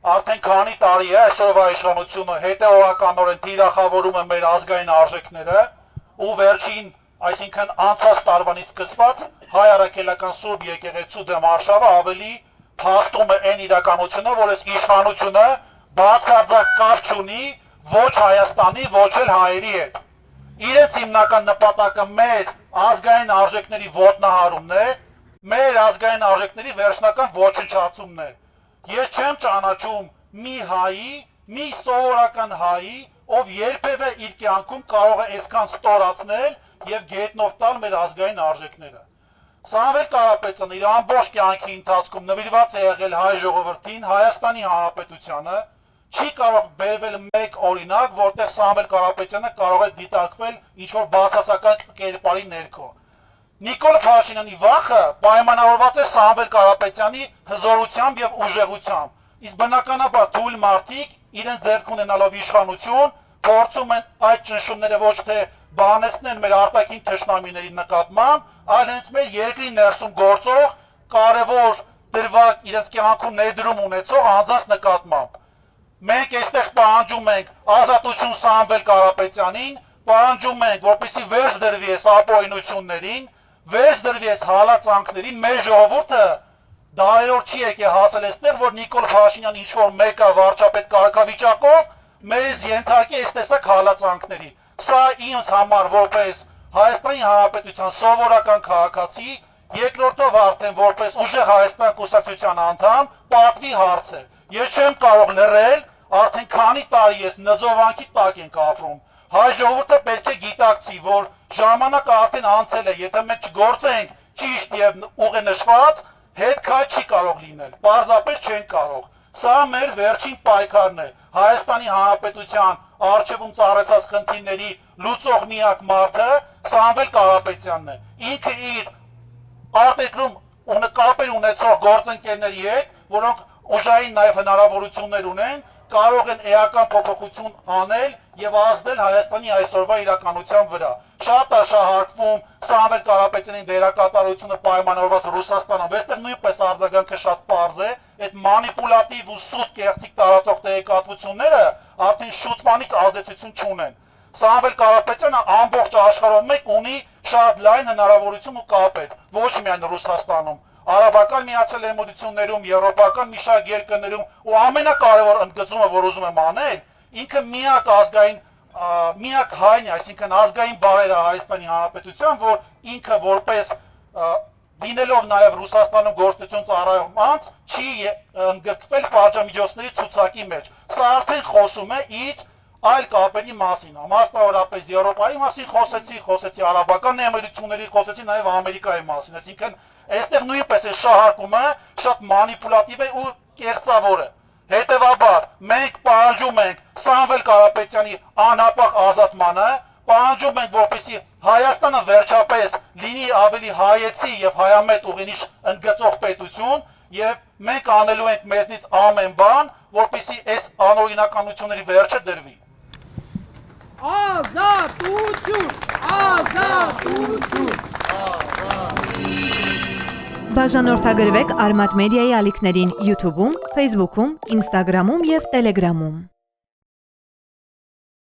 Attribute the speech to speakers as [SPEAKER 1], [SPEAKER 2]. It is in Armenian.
[SPEAKER 1] արդեն քանի տարի է այսօրվա իշխանությունը հետևողականորեն թիրախավորում է մեր ազգային արժեքները ու վերջին, այսինքն անցած տարվանից սկսված հայ առաքելական Սուրբ եկեղեցու դեմ արշավը ավելի փաստում է այն իրականությունը, որ այս իշխանությունը բացարձակ կապ չունի ոչ Հայաստանի, ոչ էլ հայերի հետ։ Իրենց հիմնական նպատակը մեր ազգային արժեքների ոտնահարումն է, մեր ազգային արժեքների վերջնական ոչնչացումն է։ Ես չեմ ճանաչում մի հայի, մի սովորական հայի, ով երբևէ իր կյանքում կարող է այսքան ստորացնել եւ գետնով տալ մեր ազգային արժեքները։ Սամվել Կարապետյանը իր ամբողջ կյանքի ընթացքում նվիրված է եղել հայ ժողովրդին, Հայաստանի Հանրապետությանը, չի կարող բերվել մեկ օրինակ, որտեղ Սամվել Կարապետյանը կարող է դիտարկվել ինչ-որ բացասական կերպարի ներքո։ Նիկոլ Փաշինյանի վախը պայմանավորված է Սամվել Կարապետյանի հզորությամբ եւ ուժեղությամբ, իսկ բնականաբար թույլ մարդիկ իրենց ձեռք ունենալով իշխանություն փորձում են այդ ճնշումները ոչ թե բանեցնեն մեր արտաքին թշնամիների նկատմամբ, այլ հենց մեր երկրի ներսում գործող կարևոր դրվագ իրենց կյանքում ներդրում ունեցող անձանց նկատմամբ։ Մենք այստեղ պահանջում ենք ազատություն Սամվել Կարապետյանին, պահանջում ենք, որպեսզի վերջ դրվի այս ապօրինություններին, վերջ դրվի այս հալածանքներին, մեր ժողովուրդը դարերով չի եկել հասել այստեղ, որ Նիկոլ Փաշինյանը ինչ-որ մեկը վարչապետ կարգավիճակով մեզ ենթարկի այս տեսակ հալածանքների։ Սա ինձ համար որպես Հայաստանի Հանրապետության սովորական քաղաքացի, երկրորդով արդեն որպես ուժեղ Հայաստան կուսակցության անդամ, պատվի հարց է։ Ես չեմ կարող լռել, արդեն քանի տարի ես նզովանքի տակ ենք ապրում։ Հայ ժողովուրդը պետք է գիտակցի, որ ժամանակը արդեն անցել է, եթե մենք չգործենք ճիշտ եւ ուղենշված, հետ քայլ չի կարող լինել, պարզապես չեն կարող։ Սա մեր վերջին պայքարն է։ Հայաստանի Հանրապետության առջևում ծառայած խնդիրների լուծող միակ մարդը Սամվել Կարապետյանն է։ Ինքը իր արտերկրում կապեր ունեցող գործընկերների հետ, որոնք ուժային նաև հնարավորություններ ունեն, կարող են էական փոփոխություն անել եւ ազդել Հայաստանի այսօրվա իրականության վրա։ Շատ է շահարկվում Սամվել Կարապետյանի դերակատարությունը պայմանավորված Ռուսաստանում, այստեղ նույնպես արձագանքը շատ պարզ է, այդ մանիպուլատիվ ու սուտ կեղծիք տարածող տեղեկատվությունները արդեն շուտվանից ազդեցություն չունեն։ Սամվել Կարապետյանը ամբողջ աշխարհում մեկ ունի շատ լայն հնարավորություն ու կապեր, ոչ միայն Ռուսաստանում, Արաբական Միացյալ Էմիրություններում, եվրոպական մի շարք երկրներում ու ամենակարևոր ընդգծումը, որ ուզում եմ անել, ինքը միակ ազգային, միակ հայն է, այսինքն ազգային բարերը Հայաստանի Հանրապետության, որ ինքը որպես լինելով նաև Ռուսաստանում գործունեություն ծառայող անձ, չի ընդգրկվել պատժամիջոցների ցուցակի մեջ։ Սա արդեն խոսում է իր այլ կապերի մասին, մասնավորապես Եվրոպայի մասին խոսեցի արաբական էմիրությունների, խոսեցի նաև Ամերիկայի մասին, այսինքն այստեղ նույնպես է շահարկումը շատ մանիպուլատիվ է ու կեղծավոր է։ Հետևաբար մենք պահանջում ենք Սամվել Կարապետյանի անհապաղ ազատմանը, պահանջում ենք, որպեսզի Հայաստանը վերջապես լինի ավելի հայեցի եւ հայամետ ուղենիշ ընդգծող պետություն եւ մենք անելու ենք մեզնից ամեն բան, որպեսզի այս անօրինականությունների վերջը դրվի։
[SPEAKER 2] Ազատություն! Ազատություն!
[SPEAKER 3] Բաժանորդագրվեք Արմատ մեդիայի ալիքներին YouTube-ում, Facebook-ում, Instagram-ում և Telegram-ում։